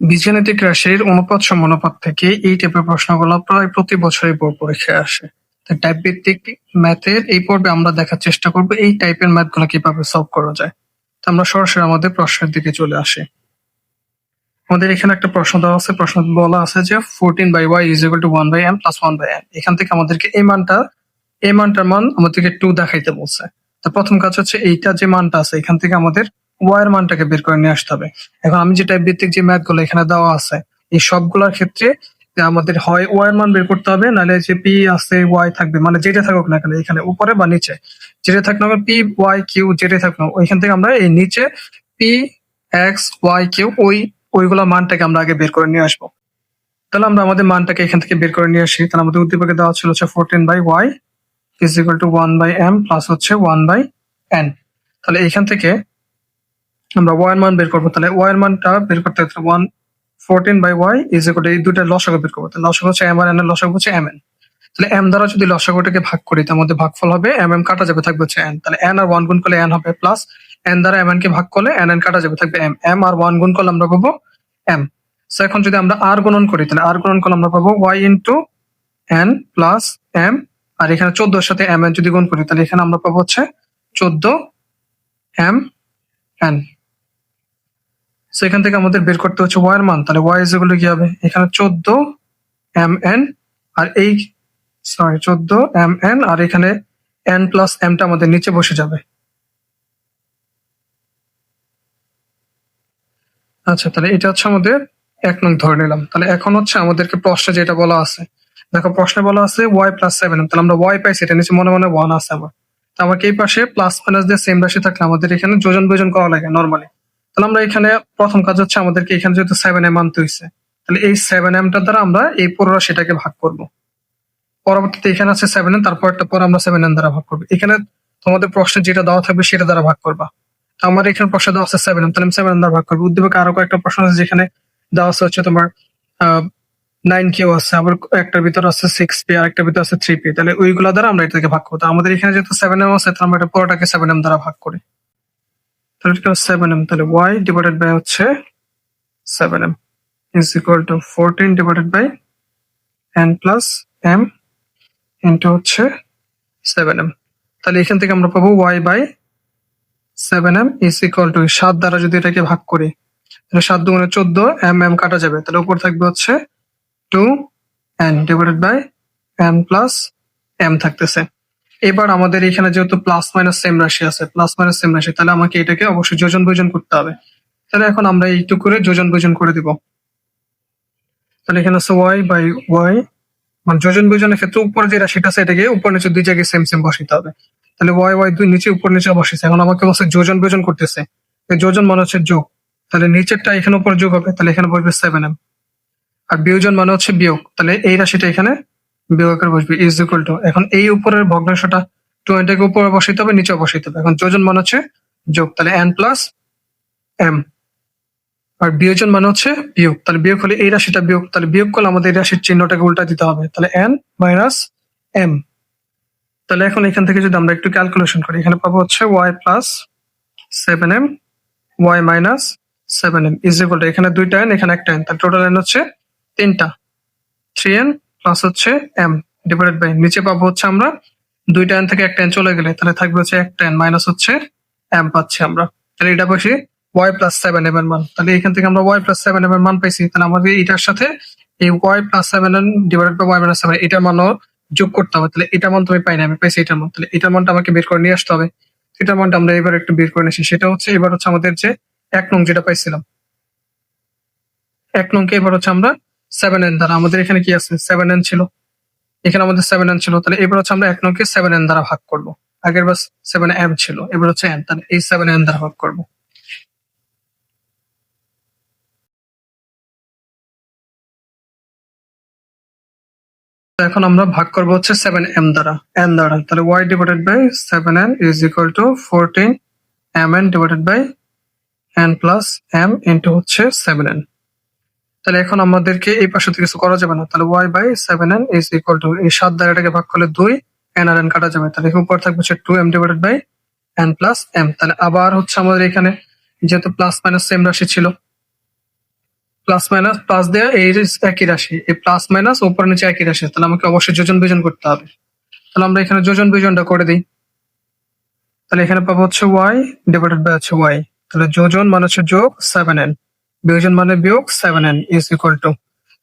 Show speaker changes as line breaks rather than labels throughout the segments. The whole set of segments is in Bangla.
বীজগাণিতিক রাশির অনুপাত সমানুপাত থেকে এই টাইপের প্রশ্নগুলো প্রায় প্রতি বছরই বোর্ড পরীক্ষায় আসে। তাই টাইপ ভিত্তিক ম্যাথের এই পর্বে আমরা দেখার চেষ্টা করব এই টাইপের ম্যাথগুলো কিভাবে সলভ করা যায়। তো আমরা সরাসরি আমাদের প্রশ্নের দিকে চলে আসি। আমাদের এখানে একটা প্রশ্ন দেওয়া আছে, প্রশ্ন বলা আছে যে 14/y is equal to 1/m plus 1/n। এখান থেকে আমাদেরকে এই মানটার মান আমাদেরকে 2 দেখাইতে বলছে। তো প্রথম কাজ হচ্ছে এইটা যে মানটা আছে এখান থেকে আমাদের y এর মানটাকে বের করে নিয়ে আসতে হবে। এখন আমি যে টাইপ ভিত্তিক যে ম্যাথ গুলো এখানে দেওয়া আছে এই সবগুলোর ক্ষেত্রে আমাদের হয় y এর মান বের করতে হবে, নাহলে যে p আছে y থাকবে, মানে যেটা থাকুক না কেন এখানে উপরে বা নিচে যেটা থাকুক না p y q যেটা থাকুক না ওইখান থেকে আমরা এই নিচে p x y q ওইগুলা মানটাকে আমরা আগে বের করে নিয়ে আসবো। তাহলে আমরা আমাদের মানটাকে এখান থেকে বের করে নিয়ে আসি। তাহলে আমাদের উদ্দীপকে দেওয়া ছিল হচ্ছে 14/y is equal to 1/m plus হচ্ছে 1/n। তাহলে এখান থেকে আমরা y এর মান বের করবো। তাহলে y এর মানটা বের করতে হচ্ছে 14/y is equal to এই দুইটা লসাগু বের করবো। তাহলে লসাগু হচ্ছে m আর n এর লসাগু হচ্ছে mn। তাহলে m দ্বারা যদি লসাগুটাকে ভাগ করি তার মধ্যে ভাগফল হবে mm কাটা যাবে থাকবে হচ্ছে n। তাহলে n আর 1 গুণ করলে n হবে প্লাস n দ্বারা mn কে ভাগ করলে nn কাটা যাবে থাকবে m। m আর 1 গুণ করলে আমরা পাবো m। সো এখন যদি আমরা r গুণন করি তাহলে r গুণন করলে আমরা পাবো y into n plus m। আর এখানে 14 এর সাথে mn যদি গুণ করি তাহলে এখানে আমরা পাবো হচ্ছে 14 mn। সো এখান থেকে আমাদের বের করতে হচ্ছে y এর মান। তাহলে y ইজ ইকুয়াল টু কি হবে, এখানে 14 mn আর এই 14 mn আর এখানে n প্লাস m টা আমাদের নিচে বসে যাবে। আচ্ছা, তাহলে এটা হচ্ছে আমাদের 1 নং ধরে নিলাম। তাহলে এখন হচ্ছে আমাদেরকে প্রশ্নে যেটা বলা আছে, দেখো প্রশ্নে বলা আছে y প্লাস 7m। তাহলে আমরা y পাইছি, এটা নিচে মনে মনে 1 আছে আমার। তো আমাকে এই পাশে প্লাস মাইনাস দিয়ে সেম রাশি থাকলে আমাদের এখানে যোজন বিয়োজন করা লাগে নরমালি। তাহলে আমরা এখানে প্রথম কাজ হচ্ছে আমাদেরকে এখানে যেহেতু 7m আনতে হইছে, তাহলে এই 7m টার দ্বারা আমরা এই পুরো রাশিটাকে ভাগ করব। পরবর্তীতে এখানে আছে 7n, তারপর একটা পর আমরা 7n দ্বারা ভাগ করব। এখানে তোমাদের প্রশ্নে যেটা দেওয়া থাকবে সেটা দ্বারা ভাগ করবা। তো আমার এখানে প্রশ্ন দেওয়া আছে 7m, তাহলে আমি 7n দ্বারা ভাগ করবো। উদ্দীপকে আরো কয়েকটা প্রশ্ন আছে যেখানে দেওয়া আছে হচ্ছে তোমার 9k আছে, আবার একটার ভিতর আছে 6p আর একটার ভিতর আছে 3p। তাহলে ওইগুলা দ্বারা আমরা এটাকে ভাগ করবো। আমাদের এখানে যেহেতু 7m আছে তাহলে আমরা এটা পুরোটাকে 7m দ্বারা ভাগ করি। তাহলে এটা 7m, তাহলে y ডিভাইডেড বাই হচ্ছে 7m is equal to 14 divided by n plus m into হচ্ছে 7m। তাহলে এখান থেকে আমরা পাবো y by 7m is equal to 7 দ্বারা যদি এটাকে ভাগ করি তাহলে 7 দুগুণে 14, m কাটা যাবে, তাহলে উপর থাকবে হচ্ছে 2n divided by n plus m থাকতেছে। এবার আমাদের এখানে যেহেতু প্লাস মাইনাস সেম রাশি আছে, প্লাস মাইনাস সেম রাশি, তাহলে আমাকে এটাকে অবশ্যই যোজন বিয়োজন করতে হবে। তাহলে এখন আমরা এইটুকু করে যোজন বিয়োজন করে দিব। তাহলে এখানে আছে y বাই y, মানে যোজন বিয়োজনের ক্ষেত্রে উপরে যে রাশিটা আছে এটাকে উপর নিচে দুই জায়গায় সেম সেম বসাইতে হবে। তাহলে y দুই নিচে উপর নিচে বসেছে। এখন আমাকে বলছে যোজন বিয়োজন করতেছে, যোজন মানে হচ্ছে যোগ। তাহলে নিচেরটা এখানে উপর যোগ হবে, তাহলে এখানে বসবে 7m। আর বিয়োজন মানে হচ্ছে বিয়োগ, তাহলে এই রাশিটা এখানে বিয়োগ করে বসবে ইজ ইকুয়াল টু, এখন এই উপরের ভগ্নাংশটা 2nটাকে উপরে বসাইতে হবে নিচে বসাইতে হবে। এখন যোজন মানে হচ্ছে যোগ, তাহলে n প্লাস m। আর বিয়োজন মানে হচ্ছে বিয়োগ, তাহলে বিয়োগ হলে এই রাশিটা বিয়োগ, তাহলে বিয়োগ করলে আমাদের এই রাশির চিহ্নটাকে উল্টা দিতে হবে, তাহলে n মাইনাস m। তাহলে এখন এখান থেকে যদি আমরা একটু ক্যালকুলেশন করি এখানে পাবো হচ্ছে y plus 7m y minus 7m is equal two, এখানে দুইটা n এখানে একটা n, তাহলে টোটাল n হচ্ছে 3টা, 3n প্লাস হচ্ছে m ডিভাইডেড বাই নিচে পাবো হচ্ছে আমরা দুইটা n থেকে একটা n চলে গেলে তাহলে থাকবে হচ্ছে একটা n মাইনাস হচ্ছে m পাচ্ছি আমরা। তাহলে এটা বসে y প্লাস 7m এর মান, তাহলে এখান থেকে আমরা y প্লাস 7m এর মান পাইছি। তাহলে আমাদের এটার সাথে এই y plus 7m divided by y minus 7 এটার মানও যোগ করতে হবে। তাহলে এটার মান তুমি পাই না, আমি পাইছি এটার মান, তাহলে এটার মানটা আমাকে বের করে নিয়ে আসতে হবে। এটার মানটা আমরা এবার একটু বের করে নিয়েছি, সেটা হচ্ছে এবার হচ্ছে আমাদের যে 1 নং যেটা পাইছিলাম 1 নংকে এবার হচ্ছে আমরা 7n দ্বারা, আমাদের এখানে কি আছে 7n ছিল, এখানে আমাদের 7n ছিল, তাহলে এবার হচ্ছে আমরা 1 নংকে 7n দ্বারা ভাগ করব। আগের বার 7m ছিল, এবার হচ্ছে n, তাহলে এই 7n দ্বারা ভাগ করব। এখন আমরা ভাগ করব হচ্ছে 7m দ্বারা n দ্বারা, তাহলে y divided by 7n is equal to 14 mn divided by n plus m into হচ্ছে 7n। তাহলে এখন আমাদেরকে এই পাশে কিছু করা যাবে না, তাহলে y by 7n is equal to এই 7 দ্বারা এটাকে ভাগ করলে 2, n আর n কাটা যাবে, তাহলে উপর থাকবে হচ্ছে 2m divided by n plus m। তাহলে আবার হচ্ছে আমাদের এখানে যেহেতু প্লাস মাইনাস সেম রাশি ছিল, প্লাস মাইনাস প্লাস দেওয়া এই একই রাশি, এই প্লাস মাইনাস উপর নিচে একই রাশি, তাহলে আমাকে অবশ্যই যোজন বিয়োজন করতে হবে। তাহলে আমরা এখানে যোজন বিয়োজনটা করে দিই। তাহলে এখানে পাবো হচ্ছে ওয়াই ডিভাইডেড বাই হচ্ছে ওয়াই। তাহলে যোজন মানে হচ্ছে যোগ 7n, বিয়োজন মানে বিয়োগ 7n ইজ ইকুয়াল টু,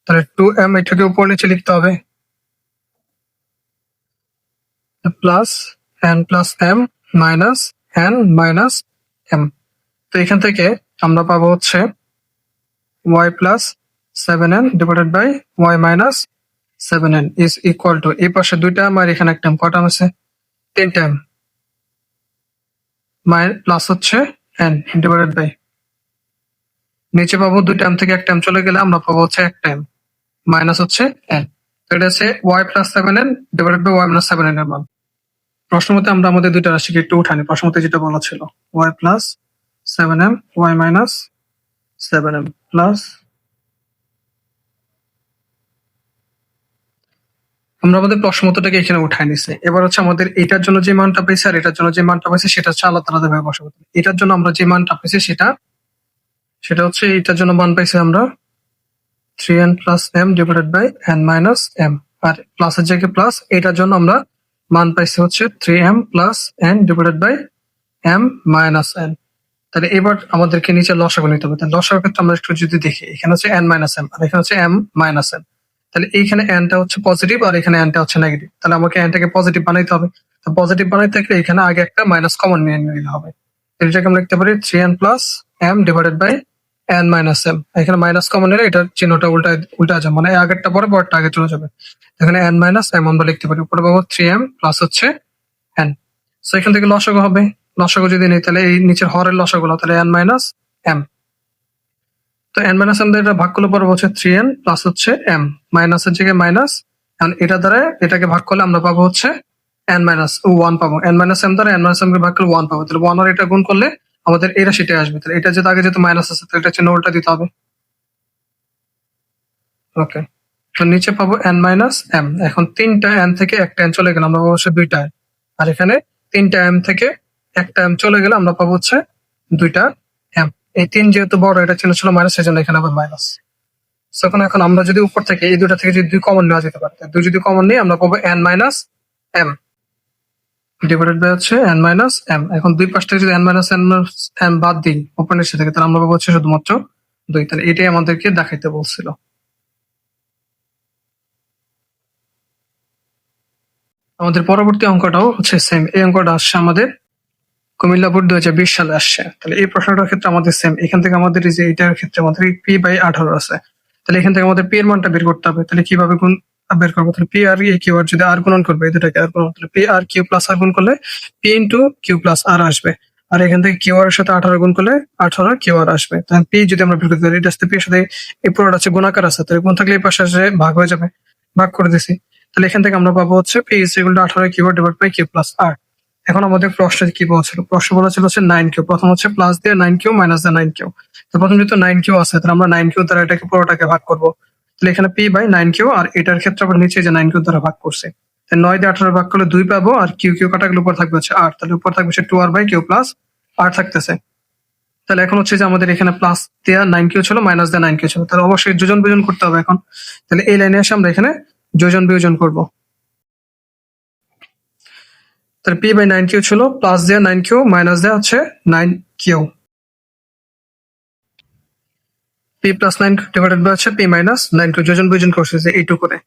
তাহলে 2m এটাকে উপর নিচে লিখতে হবে, plus n plus m minus n minus m। তো এখান থেকে আমরা পাবো হচ্ছে y plus 7n divided by y minus 7n is equal to, এই পাশে দুইটা আর এখানে একটা কটা আছে, 3টা প্লাস হচ্ছে n ডিভাইডেড বাই, নিচে পাবো দুইটা থেকে একটা চলে গেলে আমরা পাবো হচ্ছে একটা মাইনাস হচ্ছে n। তো এটা হচ্ছে y plus 7n divided by y minus 7n এর মান। প্রশ্ন মতে আমরা আমাদের দুইটা রাশিকে একটু উঠানি, প্রশ্ন মতে যেটা বলা ছিল y plus 7m y minus 7m plus, আমরা আমাদের প্রশ্ন মতটাকে এখানে উঠাই নিছি। এবার হচ্ছে আমাদের এটার জন্য যে মানটা পাইছি আর এটার জন্য যে মানটা পাইছি সেটা হচ্ছে আলাদা আলাদা ভাবে বসাবো। এটার জন্য আমরা যে মানটা পাইছি সেটা হচ্ছে এটার জন্য মান পাইছি আমরা 3n plus m divided by n minus m, আর প্লাসের জায়গায় প্লাস, এটার জন্য আমরা মান পাইছি হচ্ছে 3m plus n divided by m minus n। তাহলে এবার আমাদেরকে নিচে লসাগু নিতে হবে। তাহলে লসাগুর ক্ষেত্রে আমরা একটু যদি দেখি, এখানে হচ্ছে n মাইনাস m আর এখানে হচ্ছে m মাইনাস n। তাহলে এইখানে nটা হচ্ছে পজিটিভ আর এখানে nটা হচ্ছে নেগেটিভ, তাহলে আমাকে nটাকে পজিটিভ বানাইতে হবে। তো পজিটিভ বানাইতে থাকলে এখানে আগে একটা মাইনাস কমন নিয়ে নিতে হবে। এটাকে আমরা লিখতে পারি 3n plus m divided by n minus m। এখানে মাইনাস কমন নিলে এটার চিহ্নটা উল্টা যাবে, মানে আগেরটা পরে পরটা আগে চলে যাবে। এখানে n মাইনাস m আমরা লিখতে পারি, উপরে পাবো 3m প্লাস হচ্ছে n। সো এখান থেকে লসাগু হবে, লসাগু যদি নেই তাহলে এই নিচের হরের লসাগু তাহলে n মাইনাস m। তো n মাইনাস m দ্বারা ভাগ করলে পরে হচ্ছে 3n প্লাস হচ্ছে m, মাইনাসের জায়গায় মাইনাস, এখন এটা দ্বারা এটাকে ভাগ করলে আমরা পাবো হচ্ছে n মাইনাস 1 পাবো। n মাইনাস m দ্বারা n মাইনাস m কে ভাগ করলে 1 পাবো, তাহলে 1 আর এটা গুণ করলে আমাদের এই রাশিটাই আসবে। তাহলে এটা যেহেতু আগে যেহেতু মাইনাস আছে তাহলে এটা চিহ্ন উল্টা দিতে হবে। ওকে, তো নিচে পাবো n মাইনাস m। এখন 3টা n থেকে একটা n চলে গেলে আমরা পাবো হচ্ছে 2টা n, আর এখানে 3টা m থেকে একটা m চলে গেলে আমরা পাবো হচ্ছে 2টা m। এই 3 যেহেতু বড়, এটা চিহ্ন ছিল মাইনাস, সেজন্য এখানে আবার মাইনাস। এখন আমরা যদি উপর থেকে এই দুটা থেকে যদি 2 কমন নেওয়া যেতে পারে, 2 যদি কমন নিই আমরা পাবো n minus m divided by হচ্ছে n মাইনাস m। এখন দুই পাশ থেকে যদি n মাইনাস m বাদ দিই উপর নিচে থেকে, তাহলে আমরা পাবো হচ্ছে শুধুমাত্র 2। তাহলে এটাই আমাদেরকে দেখাইতে বলছিল। আমাদের পরবর্তী অঙ্কটাও হচ্ছে সেম, এই অঙ্কটা আসছে আমাদের কুমিল্লা বোর্ড 2020 সালে আসছে। তাহলে এই প্রশ্নটার ক্ষেত্রে আমাদের সেম, এখান থেকে আমাদের এই যে এটার ক্ষেত্রে আমাদের পি বাই 18 আছে। তাহলে এখান থেকে আমাদের পি এর মানটা বের করতে হবে। তাহলে কিভাবে গুণ বের করবো, তাহলে পি আর কিউ আর যদি আর গুণন করবে এই দুটাকে আর গুণন, তাহলে পি আর কিউ প্লাস আর গুণ করলে পি ইন্টু কিউ প্লাস আর আসবে, আর এখান থেকে কিউ আর এর সাথে 18 গুণ করলে 18 কিউ আর আসবে। তাহলে পি যদি আমরা বের করতে পারি, এটা পি এর সাথে এই পুরোটা আছে গুণাকার আছে, তাহলে গুণ থাকলে এই পাশে আসে ভাগ হয়ে যাবে, ভাগ করে দিছি। তাহলে এখান থেকে আমরা পাবো হচ্ছে P is equal to 18 Q R divide by Q plus R. এখন আমাদের প্রশ্নে কি বলছিল, প্রশ্ন বলেছিল হচ্ছে 9 কিউ, প্রথম হচ্ছে প্লাস দিয়ে 9 কিউ মাইনাস দিয়ে 9 কিউ। তো প্রথম যেহেতু 9 কিউ আছে তাহলে আমরা 9 কিউ দ্বারা এটাকে পুরোটাকে ভাগ করবো। তাহলে এখানে পি বাই 9 কিউ, আর এটার ক্ষেত্রে আমরা নিচে যে 9 কিউ দ্বারা ভাগ করছে, 9 দিয়ে 18 ভাগ করলে 2 পাবো, আর কিউ কিউ কাটা গেলে উপর থাকবে হচ্ছে 8, তাহলে উপর থাকবে হচ্ছে 2r বাই কিউ প্লাস আর থাকতেছে। তাহলে এখন হচ্ছে যে আমাদের এখানে প্লাস দেওয়া 9 কিউ ছিল, মাইনাস দেওয়া 9 কিউ ছিল, তাহলে অবশ্যই যোজন বিয়োজন করতে হবে এখন। তাহলে এই লাইনে এসে আমরা এখানে যোজন বিয়োজন করবো। তাহলে পি বাই 9 কিউ ছিল, প্লাস দেওয়া 9 কিউ মাইনাস দেওয়া হচ্ছে 9 q, p plus 9 divided by হচ্ছে পি মাইনাস 9 কিউ, যোজন বিয়োজন করছে যে এইটু করে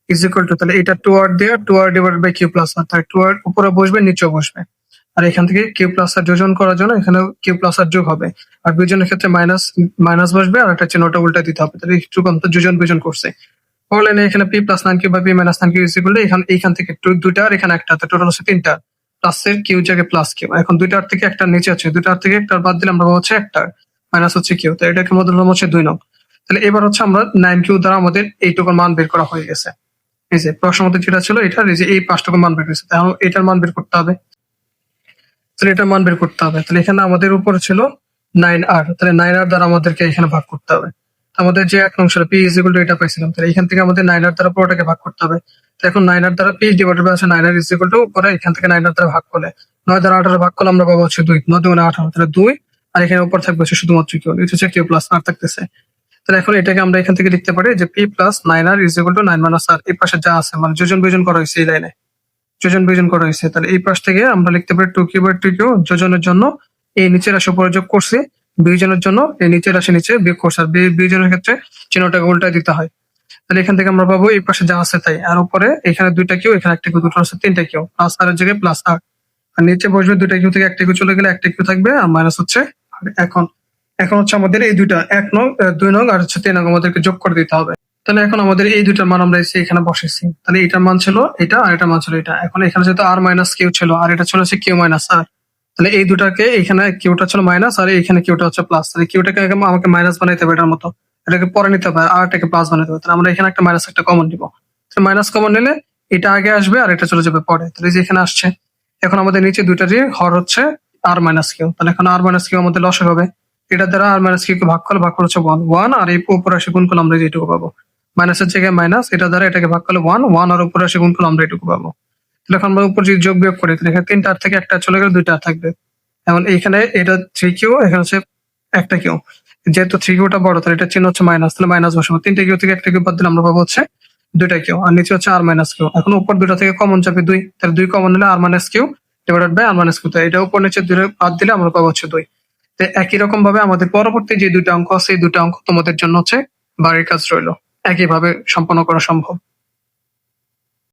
ইজ ইকুয়াল টু, তাহলে এটা 2r দেওয়া 2r divided by Q plus R, তাহলে 2r উপরে বসবে নিচেও বসবে, আর এখান থেকে কিউ প্লাস আর যোজন করার জন্য এখানে কিউ প্লাস আর যোগ হবে, আর বিয়োজনের ক্ষেত্রে মাইনাস মাইনাস বসবে আর একটা চিহ্নটা উল্টা দিতে হবে। তাহলে একটু কম তো যোজন বিয়োজন করছে, তাহলে এখানে পি প্লাস 9 কিউ বা p minus 9 q is equal to এইখান থেকে দুইটা আর এখানে একটা, টোটাল হচ্ছে 3টা, প্লাসের কিউ জায়গায় প্লাস কিউ। এখন দুইটার থেকে একটা নিচে আছে, দুইটার থেকে একটা বাদ দিলে আমরা হচ্ছে একটা মাইনাস হচ্ছে কিউ, তো এটাকে মধ্যে হচ্ছে 2 নং। তাহলে এবার হচ্ছে আমরা 9 কিউ দ্বারা আমাদের এইটুকুর মান বের করা হয়ে গেছে। এই যে প্রশ্ন মধ্যে যেটা ছিল এটার এই যে এই 5টুকুর মান বের করেছে, তাহলে এটার মান বের করতে হবে। তাহলে এটার মান বের করতে হবে, তাহলে এখানে আমাদের উপরে ছিল 9r, তাহলে 9r দ্বারা আমাদেরকে এখানে ভাগ করতে হবে। আমাদের যে এক নং ছিল পি ইজ ইকুয়াল টু এটা পাইছিলাম, তাহলে এখান থেকে আমাদের 9r দ্বারা পুরোটাকে ভাগ করতে হবে। তো এখন 9r দ্বারা পি ডিভাইডেড বাই আছে 9r ইজ ইকুয়াল টু, পরে এখান থেকে 9r দ্বারা ভাগ করলে 9 দ্বারা 18 ভাগ করলে আমরা পাবো হচ্ছে 2, 9 2 18, তাহলে 2, আর এখানে উপর থাকবে হচ্ছে শুধুমাত্র কিউ, এটা হচ্ছে কিউ প্লাস আর থাকতেছে। তাহলে এখন এটাকে আমরা এখান থেকে লিখতে পারি যে P plus 9r is equal to 9 minus R. এই পাশে যা আছে মানে যোজন বিয়োজন করা হয়েছে এই লাইনে, যোজন বিয়োজন করা হয়েছে। তাহলে এই পাশ থেকে আমরা লিখতে পারি 2q/2q, যোজনের জন্য এই নিচের রাশি উপরে যোগ করছি, বিয়োজনের জন্য এই নিচের রাশি নিচে বিয়োগ করছি। আর বিয়োজনের ক্ষেত্রে চিহ্নটাকে উল্টায় দিতে হয়। তাহলে এখান থেকে আমরা পাবো এই পাশে যা আছে তাই, আর উপরে এখানে 2টা কিউ, এখানে একটা কিউ, দুটো আছে 3টা কিউ, প্লাস আর এর জায়গায় প্লাস আর। আর নিচে বসবে 2টা কিউ থেকে একটা কিউ চলে গেলে একটা কিউ থাকবে, আর মাইনাস হচ্ছে আর। এখন এখন হচ্ছে আমাদের এই দুইটা 1 নং 2 নং আর হচ্ছে 3 নং আমাদেরকে যোগ করে দিতে হবে। তাহলে এখন আমাদের এই দুইটার মান আমরা এখানে বসেছি। তাহলে এটার মান ছিল এটা আর এটার মান ছিল এটা। এখন এখানে যেহেতু আর মাইনাস কিউ ছিল আর এটা ছিল হচ্ছে কিউ মাইনাস আর, তাহলে এই দুটাকে এখানে কিউটা ছিল মাইনাস আর এখানে কিউটা হচ্ছে প্লাস। তাহলে কিউটাকে আমাকে মাইনাস বানাইতে হবে এটার মতো, এটাকে পরে নিতে হবে আর এটাকে প্লাস বানাইতে হবে। তাহলে আমরা এখানে একটা মাইনাস একটা কমন নিব। মাইনাস কমন নিলে এটা আগে আসবে আর এটা চলে যাবে পরে। তাহলে যে এখানে আসছে, এখন আমাদের নিচে দুইটারই হর হচ্ছে আর মাইনাস কিউ। তাহলে এখন আর মাইনাস কিউ আমাদের লসে হবে। এটা দ্বারা আর মাইনাস কিউ কে ভাগ করলে ভাগ হচ্ছে 1 আর এই উপরে আসে গুণ করলে আমরা এইটুকু পাবো। মাইনাসের জায়গায় মাইনাস, এটা দ্বারা এটাকে ভাগ করলে 1 আর উপরে আসে গুণ করলে আমরা এইটুকু পাবো। তাহলে এখন আমরা উপর যদি যোগ বিয়োগ করি তাহলে এখানে 3টা থেকে একটা চলে গেলে 2টা থাকবে। এখন এইখানে এটা 3q, এখানে হচ্ছে একটা কিউ, যেহেতু 3qটা বড় তাহলে এটা চিহ্ন হচ্ছে মাইনাস, তাহলে মাইনাস বসাবো। 3টা কিউ থেকে একটা কিউ বাদ দিলে আমরা পাবো হচ্ছে 2টা কিউ, আর নিচে হচ্ছে আর মাইনাস কিউ। এখন উপর 2টা থেকে কমন যাবে 2, তাহলে 2 কমন নিলে R minus Q divided by R minus Q. এটা উপর নিচে 2 বাদ দিলে আমরা পাবো হচ্ছে 2। তো একই রকম ভাবে আমাদের পরবর্তী যে দুইটা অঙ্ক আছে এই দুইটা অঙ্ক তোমাদের জন্য হচ্ছে বাড়ির কাজ রইলো, একইভাবে সম্পন্ন করা সম্ভব।